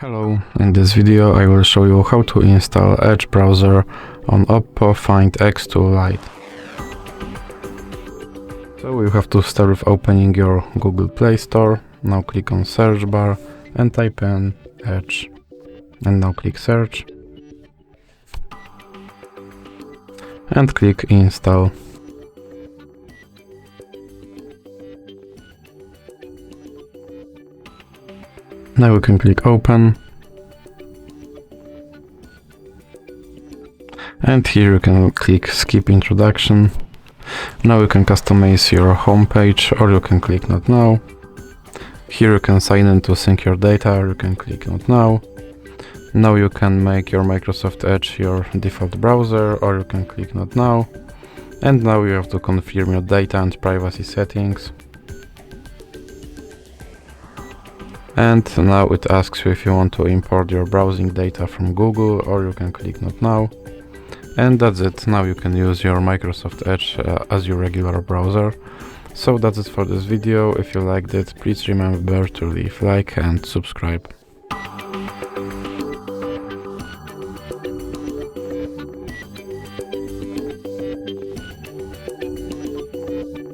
Hello, in this video I will show you how to install Edge browser on OPPO Find X2 Lite. So you have to start with opening your Google Play Store. Now click on search bar and type in Edge. And now click search. And click install. Now you can click open, and here you can click skip introduction. Now you can customize your home page, or you can click not now. Here you can sign in to sync your data, or you can click not now. Now you can make your Microsoft Edge your default browser, or you can click not now. And now you have to confirm your data and privacy settings. And now it asks you if you want to import your browsing data from Google, or you can click not now. And that's it. Now you can use your Microsoft Edge as your regular browser. So that's it for this video. If you liked it, please remember to leave like and subscribe.